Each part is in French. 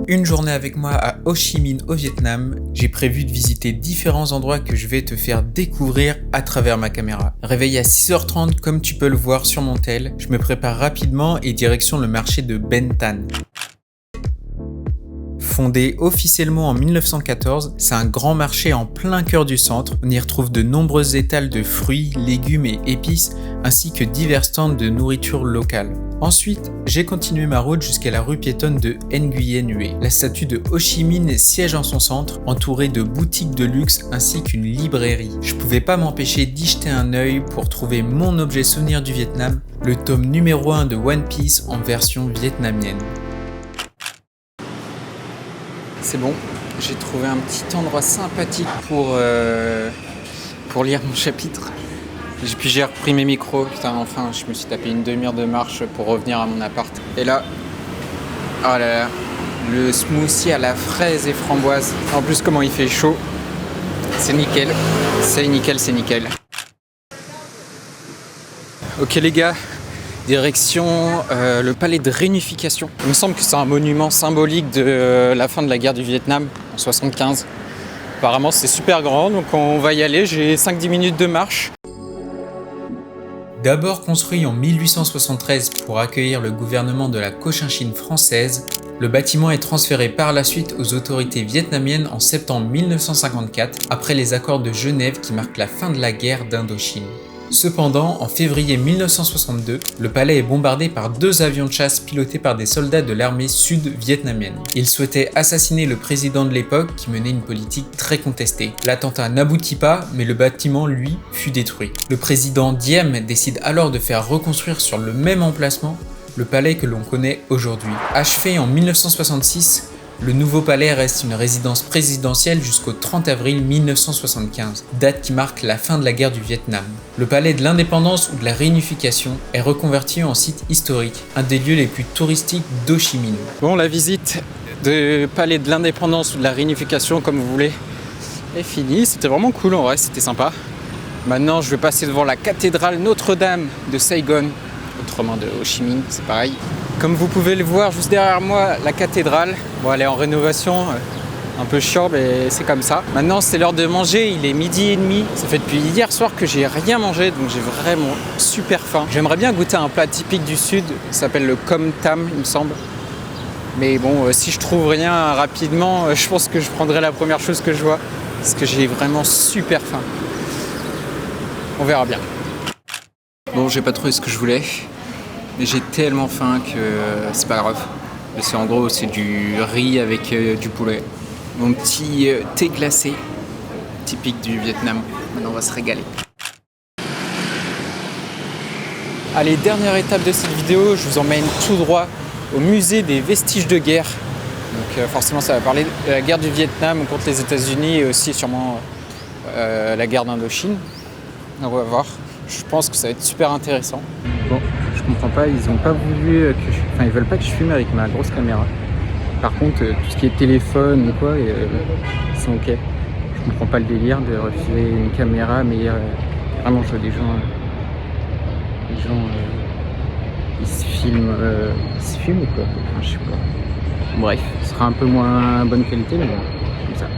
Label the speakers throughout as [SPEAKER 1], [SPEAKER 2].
[SPEAKER 1] Une journée avec moi à Ho Chi Minh au Vietnam, j'ai prévu de visiter différents endroits que je vais te faire découvrir à travers ma caméra. Réveillé à 6h30 comme tu peux le voir sur mon tel, je me prépare rapidement et direction le marché de Ben Thanh. Fondé officiellement en 1914, c'est un grand marché en plein cœur du centre. On y retrouve de nombreux étals de fruits, légumes et épices, ainsi que divers stands de nourriture locale. Ensuite, j'ai continué ma route jusqu'à la rue piétonne de Nguyen Hue. La statue de Ho Chi Minh siège en son centre, entourée de boutiques de luxe ainsi qu'une librairie. Je pouvais pas m'empêcher d'y jeter un œil pour trouver mon objet souvenir du Vietnam, le tome numéro 1 de One Piece en version vietnamienne. C'est bon, j'ai trouvé un petit endroit sympathique pour lire mon chapitre. Puis j'ai repris mes micros, putain enfin je me suis tapé une demi-heure de marche pour revenir à mon appart. Et là, oh là là, le smoothie à la fraise et framboise. En plus comment il fait chaud, c'est nickel, c'est nickel, c'est nickel. Ok les gars, direction le palais de réunification. Il me semble que c'est un monument symbolique de la fin de la guerre du Vietnam en 1975. Apparemment c'est super grand, donc on va y aller, j'ai 5-10 minutes de marche. D'abord construit en 1873 pour accueillir le gouvernement de la Cochinchine française, le bâtiment est transféré par la suite aux autorités vietnamiennes en septembre 1954 après les accords de Genève qui marquent la fin de la guerre d'Indochine. Cependant, en février 1962, le palais est bombardé par 2 avions de chasse pilotés par des soldats de l'armée sud-vietnamienne. Ils souhaitaient assassiner le président de l'époque qui menait une politique très contestée. L'attentat n'aboutit pas, mais le bâtiment, lui, fut détruit. Le président Diem décide alors de faire reconstruire sur le même emplacement le palais que l'on connaît aujourd'hui. Achevé en 1966, le nouveau palais reste une résidence présidentielle jusqu'au 30 avril 1975, date qui marque la fin de la guerre du Vietnam. Le palais de l'indépendance ou de la réunification est reconverti en site historique, un des lieux les plus touristiques d'Ho Chi Minh. Bon, la visite du palais de l'indépendance ou de la réunification, comme vous voulez, est finie. C'était vraiment cool en vrai, c'était sympa. Maintenant, je vais passer devant la cathédrale Notre-Dame de Saigon, autrement de Ho Chi Minh, c'est pareil. Comme vous pouvez le voir juste derrière moi, la cathédrale, bon, elle est en rénovation, un peu chiant, mais c'est comme ça. Maintenant, c'est l'heure de manger, il est 12h30. Ça fait depuis hier soir que j'ai rien mangé, donc j'ai vraiment super faim. J'aimerais bien goûter un plat typique du sud, ça s'appelle le Com Tam, il me semble. Mais bon, si je trouve rien rapidement, je pense que je prendrai la première chose que je vois, parce que j'ai vraiment super faim. On verra bien. Bon, j'ai pas trouvé ce que je voulais. Mais j'ai tellement faim que c'est pas grave. C'est en gros c'est du riz avec du poulet. Mon petit thé glacé, typique du Vietnam. Maintenant on va se régaler. Allez, dernière étape de cette vidéo, je vous emmène tout droit au musée des vestiges de guerre. Donc forcément ça va parler de la guerre du Vietnam contre les États-Unis et aussi sûrement la guerre d'Indochine. On va voir. Je pense que ça va être super intéressant. Bon. Je comprends pas, ils ont pas voulu ils veulent pas que je filme avec ma grosse caméra. Par contre, tout ce qui est téléphone ou quoi, ils sont ok. Je comprends pas le délire de refuser une caméra, mais vraiment je vois des gens ils se filment ou quoi. Enfin, je sais pas. Bref, ce sera un peu moins bonne qualité, mais bon, comme ça.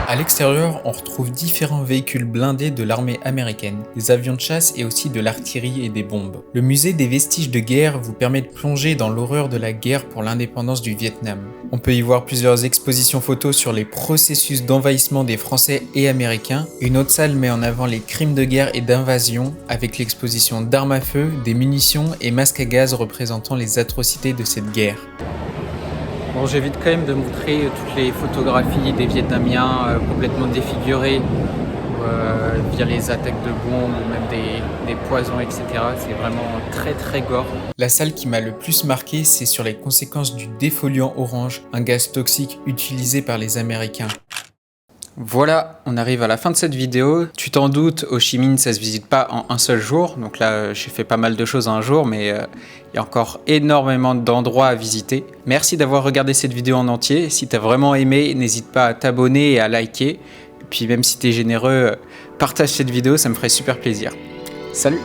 [SPEAKER 1] À l'extérieur, on retrouve différents véhicules blindés de l'armée américaine, des avions de chasse et aussi de l'artillerie et des bombes. Le musée des vestiges de guerre vous permet de plonger dans l'horreur de la guerre pour l'indépendance du Vietnam. On peut y voir plusieurs expositions photos sur les processus d'envahissement des Français et Américains. Une autre salle met en avant les crimes de guerre et d'invasion avec l'exposition d'armes à feu, des munitions et masques à gaz représentant les atrocités de cette guerre. Bon, j'évite quand même de montrer toutes les photographies des Vietnamiens complètement défigurés via les attaques de bombes ou même des poisons, etc. C'est vraiment très très gore. La salle qui m'a le plus marqué, c'est sur les conséquences du défoliant orange, un gaz toxique utilisé par les Américains. Voilà, on arrive à la fin de cette vidéo. Tu t'en doutes, Ho Chi Minh, ça se visite pas en un seul jour. Donc là, j'ai fait pas mal de choses en un jour, mais il y a encore énormément d'endroits à visiter. Merci d'avoir regardé cette vidéo en entier. Si tu as vraiment aimé, n'hésite pas à t'abonner et à liker. Et puis même si tu es généreux, partage cette vidéo, ça me ferait super plaisir. Salut!